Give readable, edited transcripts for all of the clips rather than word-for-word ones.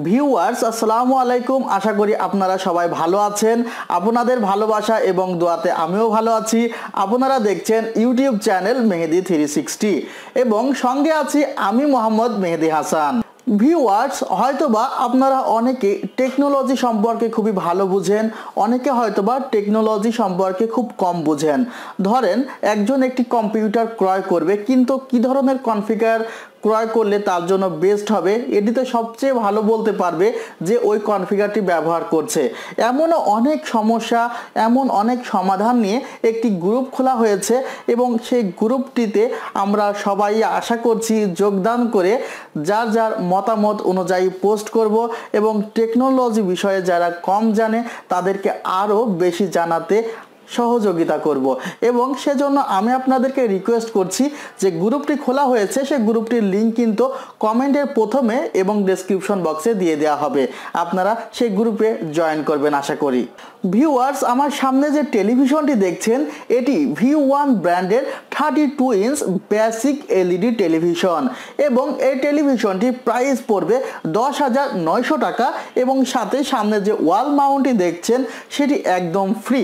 Viewers আসসালামু আলাইকুম, আশা করি আপনারা সবাই ভালো আছেন। আপনাদের ভালোবাসা এবং দোয়াতে আমিও ভালো আছি। আপনারা দেখছেন ইউটিউব চ্যানেল মেহেদি 360 এবং সঙ্গে আছি আমি মোহাম্মদ মেহেদি হাসান। ভিউয়ার্স, হয়তোবা আপনারা অনেকে টেকনোলজি সম্পর্কে খুবই ভালো বুঝেন, অনেকে হয়তোবা টেকনোলজি সম্পর্কে খুব কম বুঝেন। ধরেন একজন একটি কম্পিউটার ক্রয় করবে, কিন্তু কি ধরনের কনফিগার ক্রয় করলে তার জন্য বেস্ট হবে এটি তো সবচেয়ে ভালো বলতে পারবে যে ওই কনফিগারটি ব্যবহার করছে। এমনও অনেক সমস্যা, এমন অনেক সমাধান নিয়ে একটি গ্রুপ খোলা হয়েছে এবং সেই গ্রুপটিতে আমরা সবাই আশা করছি যোগদান করে যার যার মতামত অনুযায়ী পোস্ট করব এবং টেকনোলজি বিষয়ে যারা কম জানে তাদেরকে আরও বেশি জানাতে সহযোগিতা করব। এবং সেজন্য আমি আপনাদেরকে রিকোয়েস্ট করছি যে গ্রুপটি খোলা হয়েছে সেই গ্রুপটির লিঙ্ক কিন্তু কমেন্টের প্রথমে এবং ডেসক্রিপশন বক্সে দিয়ে দেওয়া হবে, আপনারা সেই গ্রুপে জয়েন করবেন আশা করি। ভিউয়ার্স, আমার সামনে যে টেলিভিশনটি দেখছেন এটি V1 ব্র্যান্ডের 32 ইঞ্চ বেসিক এলইডি টেলিভিশন এবং এই টেলিভিশনটি প্রাইস পড়বে 10,900 টাকা এবং সামনে যে ওয়াল মাউন্টটি দেখছেন সেটি একদম ফ্রি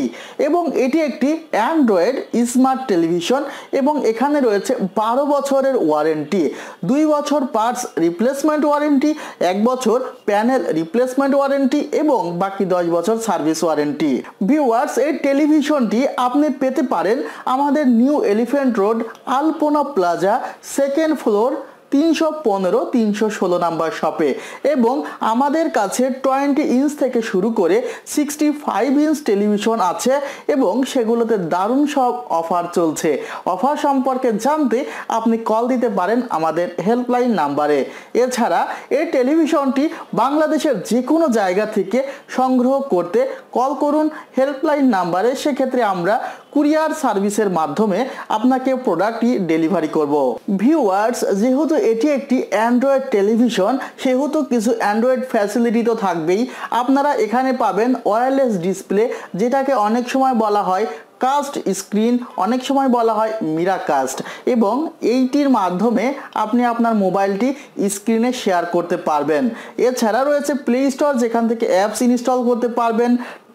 এবং এটি একটি অ্যান্ড্রয়েড স্মার্ট টেলিভিশন এবং এখানে রয়েছে 12 বছরের ওয়ারেন্টি, 2 বছর পার্টস রিপ্লেসমেন্ট ওয়ারেন্টি, 1 বছর প্যানেল রিপ্লেসমেন্ট ওয়ারেন্টি এবং বাকি 10 বছর সার্ভিস ওয়ারেন্টি। ভিউয়ার্স, এই টেলিভিশনটি আপনি পেতে পারেন আমাদের নিউ এলিফ্যান্ট রোড আলপনা প্লাজা সেকেন্ড ফ্লোর 315-316 নাম্বার শপে এবং আমাদের কাছে 20 ইঞ্চ থেকে শুরু করে 65 ইঞ্চ টেলিভিশন আছে এবং সেগুলোতে দারুণ সব অফার চলছে। অফার সম্পর্কে জানতে আপনি কল দিতে পারেন আমাদের হেল্পলাইন নাম্বারে। এছাড়া এই টেলিভিশনটি বাংলাদেশের যে কোনো জায়গা থেকে সংগ্রহ করতে কল করুন হেল্পলাইন নাম্বারে, সেক্ষেত্রে আমরা কুরিয়ার সার্ভিসের মাধ্যমে আপনাকে প্রোডাক্টটি ডেলিভারি করব। ভিউয়ার্স, যেহেতু এটি একটি অ্যান্ড্রয়েড টেলিভিশন সেহেতু কিছু অ্যান্ড্রয়েড ফ্যাসিলিটি তো থাকবেই। আপনারা এখানে পাবেন ওয়্যারলেস ডিসপ্লে, যেটাকে অনেক সময় বলা হয় কাস্ট স্ক্রিন, অনেক সময় বলা হয় মিরাকাস্ট, এবং এইটির মাধ্যমে আপনি আপনার মোবাইলটি স্ক্রিনে শেয়ার করতে পারবেন। এছাড়া রয়েছে প্লে স্টোর, যেখান থেকে অ্যাপস ইনস্টল করতে পারবেন।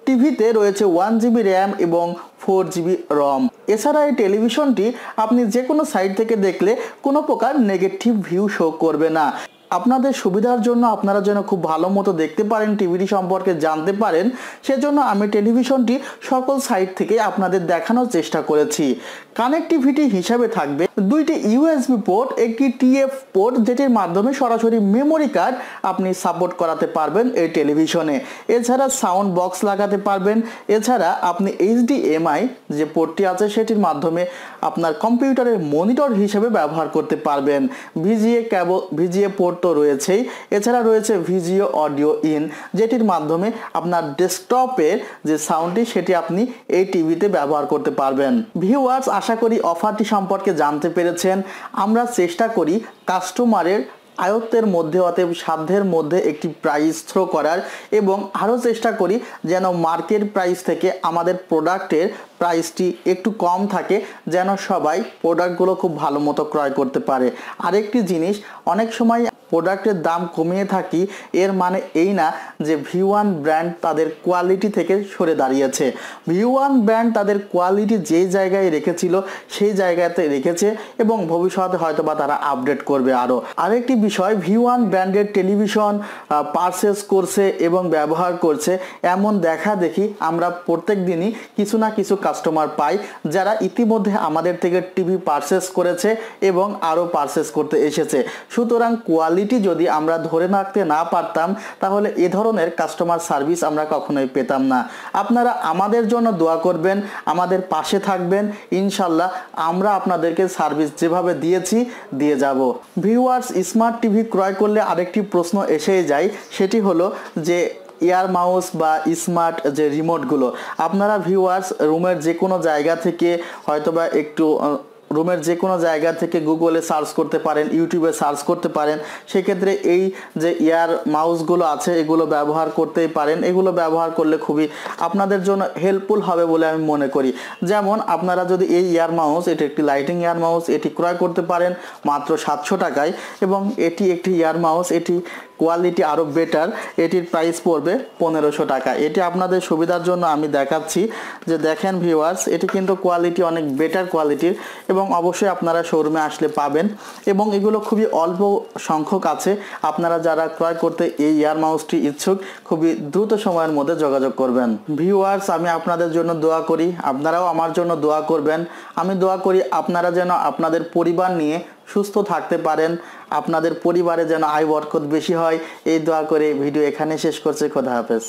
টিভিতে রয়েছে 1GB র্যাম এবং 4GB রম। এছাড়া এই টেলিভিশনটি আপনি যে কোনো সাইট থেকে দেখলে কোনো প্রকার নেগেটিভ ভিউ শো করবে না। আপনাদের সুবিধার জন্য আপনারা যেন খুব ভালো মতো দেখতে পারেন, টিভিটি সম্পর্কে জানতে পারেন, সেজন্য আমি টেলিভিশনটি সকল সাইট থেকে আপনাদের দেখানোর চেষ্টা করেছি। কানেক্টিভিটি হিসাবে থাকবে 2টি USB পোর্ট, একটি TF পোর্ট, যেটির মাধ্যমে সরাসরি মেমোরি কার্ড আপনি সাপোর্ট করাতে পারবেন এই টেলিভিশনে। এছাড়া সাউন্ড বক্স লাগাতে পারবেন। এছাড়া আপনি HDMI যে পোর্টটি আছে সেটির মাধ্যমে আপনার কম্পিউটারের মনিটর হিসেবে ব্যবহার করতে পারবেন। VGA পোর্ট তো রয়েছেই, এছাড়া রয়েছে VGA অডিও ইন, যেটির মাধ্যমে আপনার ডেস্কটপের যে সাউন্ডটি সেটি আপনি এই টিভিতে ব্যবহার করতে পারবেন। ভিউয়ার্স, আশা করি অফারটি সম্পর্কে জানতে পেরেছেন। আমরা চেষ্টা করি কাস্টমারের আয়ত্তের মধ্যে অতএব সাধ্যের মধ্যে একটি প্রাইস থ্রো করার এবং আরও চেষ্টা করি যেন মার্কেট প্রাইস থেকে আমাদের প্রোডাক্টের প্রাইসটি একটু কম থাকে, যেন সবাই প্রোডাক্টগুলো খুব ভালো মতো ক্রয় করতে পারে। আরেকটি জিনিস, অনেক সময় প্রোডাক্টের দাম কমিয়ে থাকি, এর মানে এই না যে V1 ব্র্যান্ড তাদের কোয়ালিটি থেকে সরে দাঁড়িয়েছে। V1 ব্র্যান্ড তাদের কোয়ালিটি যেই জায়গায় রেখেছিল সেই জায়গাতে রেখেছে এবং ভবিষ্যতে হয়তো বা তারা আপডেট করবে আরও। আরেকটি বিষয়, V1 ব্র্যান্ডের টেলিভিশন পারচেস করছে এবং ব্যবহার করছে এমন দেখা দেখি আমরা প্রত্যেক দিনই কিছু না কিছু কাস্টমার পাই যারা ইতিমধ্যে আমাদের থেকে টিভি পারচেস করেছে এবং আরও পারচেস করতে এসেছে। সুতরাং কোয়ালিটি যদি আমরা ধরে রাখতে না পারতাম তাহলে এ ধরনের কাস্টমার সার্ভিস আমরা কখনোই পেতাম না। আপনারা আমাদের জন্য দোয়া করবেন, আমাদের পাশে থাকবেন, ইনশাল্লাহ আমরা আপনাদেরকে সার্ভিস যেভাবে দিয়েছি দিয়ে যাব। ভিউয়ার্স, স্মার্ট টিভি ক্রয় করলে আরেকটি প্রশ্ন এসেই যায়, সেটি হলো যে এয়ার মাউস বা স্মার্ট যে রিমোটগুলো আপনারা ভিউয়ার্স রুমের যে কোনো জায়গা থেকে হয়তোবা একটু রুমের যে কোনো জায়গা থেকে গুগলে সার্চ করতে পারেন, ইউটিউবে সার্চ করতে পারেন। সেক্ষেত্রে এই যে ইয়ার মাউসগুলো আছে এগুলো ব্যবহার করতেই পারেন। এগুলো ব্যবহার করলে খুবই আপনাদের জন্য হেল্পফুল হবে বলে আমি মনে করি। যেমন আপনারা যদি এই ইয়ার মাউস, এটি একটি লাইটিং ইয়ার মাউস, এটি ক্রয় করতে পারেন মাত্র 700 টাকায়। এবং এটি একটি ইয়ার মাউস, এটি কোয়ালিটি আরও বেটার, এটির প্রাইস পড়বে 1500 টাকা। এটি আপনাদের সুবিধার জন্য আমি দেখাচ্ছি যে দেখেন ভিউয়ার্স, এটি কিন্তু কোয়ালিটি অনেক বেটার কোয়ালিটির এবং অবশ্যই আপনারা শোরুমে আসলে পাবেন। এবং এগুলো খুবই অল্প সংখ্যক আছে। আপনারা যারা ক্রয় করতে এই ইয়ার মাউসটি ইচ্ছুক খুবই দ্রুত সময়ের মধ্যে যোগাযোগ করবেন। ভিউয়ার্স, আমি আপনাদের জন্য দোয়া করি, আপনারাও আমার জন্য দোয়া করবেন। আমি দোয়া করি আপনারা যেন আপনাদের পরিবার নিয়ে সুস্থ থাকতে পারেন, আপনাদের পরিবারে যেন আয় বরকত বেশি হয়। এই দোয়া করে ভিডিও এখানে শেষ করছি। খোদা হাফেজ।